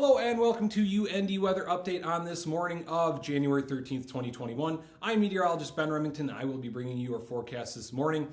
Hello and welcome to UND Weather Update on this morning of January 13th, 2021. I'm meteorologist Ben Remington. I will be bringing you our forecast this morning.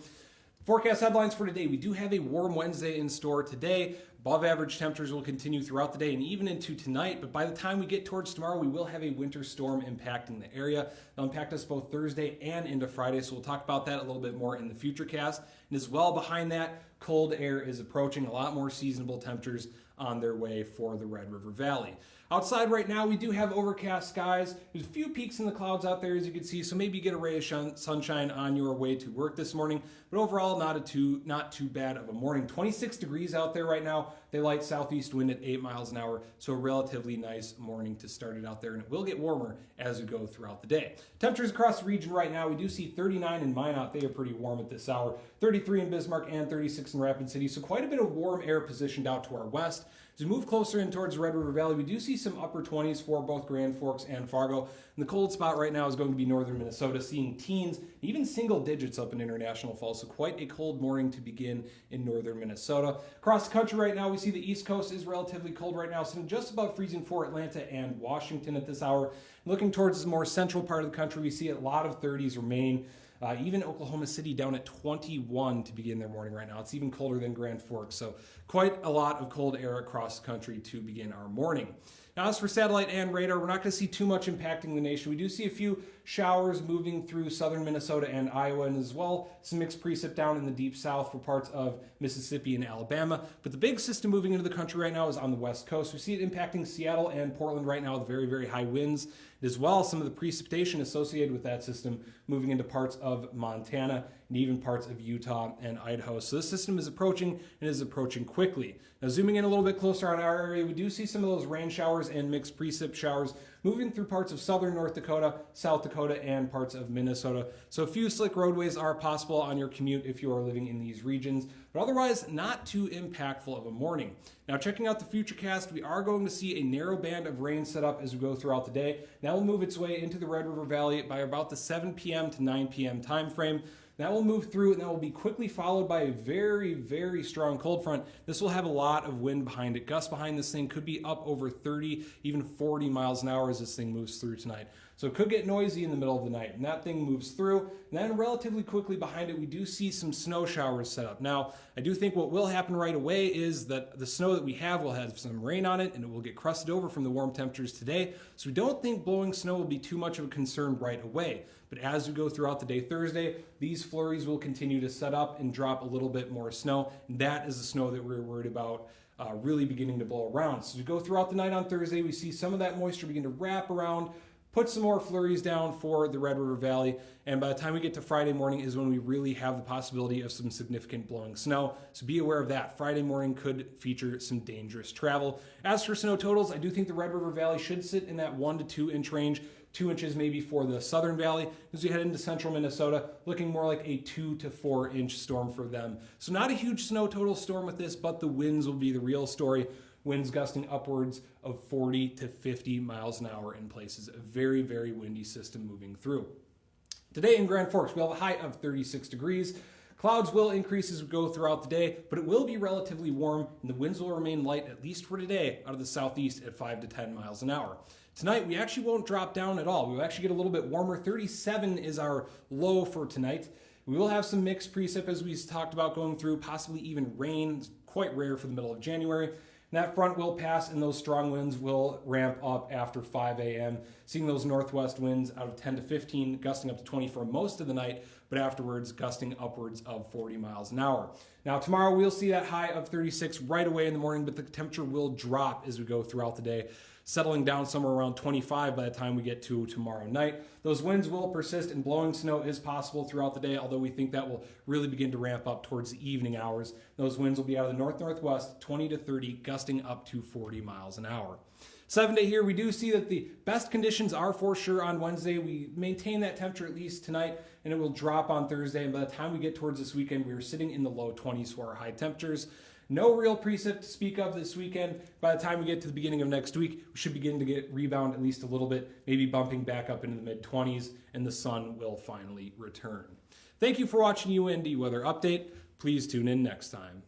Forecast headlines for today. We do have a warm Wednesday in store today. Above average temperatures will continue throughout the day and even into tonight, but by the time we get towards tomorrow, we will have a winter storm impacting the area. It'll impact us both Thursday and into Friday, so we'll talk about that a little bit more in the futurecast. And as well behind that, cold air is approaching, a lot more seasonable temperatures on their way for the Red River Valley. Outside right now, we do have overcast skies. There's a few peaks in the clouds out there, as you can see, so maybe you get a ray of sunshine on your way to work this morning. But overall, not too bad of a morning. 26 degrees out there right now. They light southeast wind at 8 miles an hour, so a relatively nice morning to start it out there, and it will get warmer as we go throughout the day. Temperatures across the region right now, we do see 39 in Minot. They are pretty warm at this hour. 33 in Bismarck and 36 in Rapid City, so quite a bit of warm air positioned out to our west. As we move closer in towards the Red River Valley, we do see some upper 20s for both Grand Forks and Fargo. And the cold spot right now is going to be northern Minnesota, seeing teens, even single digits up in International Falls. So quite a cold morning to begin in northern Minnesota. Across the country right now, we see the East Coast is relatively cold right now, sitting just above freezing for Atlanta and Washington at this hour. Looking towards the more central part of the country, we see a lot of 30s remaining. Even Oklahoma City down at 21 to begin their morning right now. It's even colder than Grand Forks, so quite a lot of cold air across the country to begin our morning. Now, as for satellite and radar, we're not going to see too much impacting the nation. We do see a few showers moving through southern Minnesota and Iowa, and as well some mixed precip down in the deep south for parts of Mississippi and Alabama. But the big system moving into the country right now is on the west coast. We see it impacting Seattle and Portland right now with very, very high winds. As well, some of the precipitation associated with that system moving into parts of Montana and even parts of Utah and Idaho. So this system is approaching and is approaching quickly. Now, zooming in a little bit closer on our area, we do see some of those rain showers and mixed precip showers moving through parts of southern North Dakota, South Dakota, and parts of Minnesota. So a few slick roadways are possible on your commute if you are living in these regions, but otherwise not too impactful of a morning. Now, checking out the futurecast, we are going to see a narrow band of rain set up as we go throughout the day. That will move its way into the Red River Valley by about the 7 p.m. to 9 p.m. time frame. That will move through, and that will be quickly followed by a very, very strong cold front. This will have a lot of wind behind it. Gusts behind this thing could be up over 30, even 40 miles an hour as this thing moves through tonight. So it could get noisy in the middle of the night, and that thing moves through. And then relatively quickly behind it, we do see some snow showers set up. Now, I do think what will happen right away is that the snow that we have will have some rain on it, and it will get crusted over from the warm temperatures today. So we don't think blowing snow will be too much of a concern right away. But as we go throughout the day Thursday, these flurries will continue to set up and drop a little bit more snow. And that is the snow that we're worried about really beginning to blow around. So as we go throughout the night on Thursday, we see some of that moisture begin to wrap around, put some more flurries down for the Red River Valley, and by the time we get to Friday morning is when we really have the possibility of some significant blowing snow. So be aware of that. Friday morning could feature some dangerous travel. As for snow totals, I do think the Red River Valley should sit in that 1 to 2 inch range. 2 inches maybe for the southern valley. As we head into central Minnesota, looking more like a 2 to 4 inch storm for them. So not a huge snow total storm with this, but the winds will be the real story. Winds gusting upwards of 40 to 50 miles an hour in places. A very, very windy system moving through. Today in Grand Forks, we'll have a high of 36 degrees. Clouds will increase as we go throughout the day, but it will be relatively warm, and the winds will remain light, at least for today, out of the southeast at 5 to 10 miles an hour. Tonight, we actually won't drop down at all. We'll actually get a little bit warmer. 37 is our low for tonight. We will have some mixed precip as we talked about going through, possibly even rain. It's quite rare for the middle of January. And that front will pass, and those strong winds will ramp up after 5 a.m., seeing those northwest winds out of 10 to 15, gusting up to 20 for most of the night, but afterwards gusting upwards of 40 miles an hour. Now, tomorrow we'll see that high of 36 right away in the morning, but the temperature will drop as we go throughout the day, settling down somewhere around 25 by the time we get to tomorrow night. Those winds will persist, and blowing snow is possible throughout the day, although we think that will really begin to ramp up towards the evening hours. Those winds will be out of the north-northwest, 20 to 30, gusting up to 40 miles an hour. 7 day here, we do see that the best conditions are for sure on Wednesday. We maintain that temperature at least tonight, and it will drop on Thursday. And by the time we get towards this weekend, we are sitting in the low 20s for our high temperatures. No real precip to speak of this weekend. By the time we get to the beginning of next week, we should begin to get rebound at least a little bit, maybe bumping back up into the mid-20s, and the sun will finally return. Thank you for watching UND Weather Update. Please tune in next time.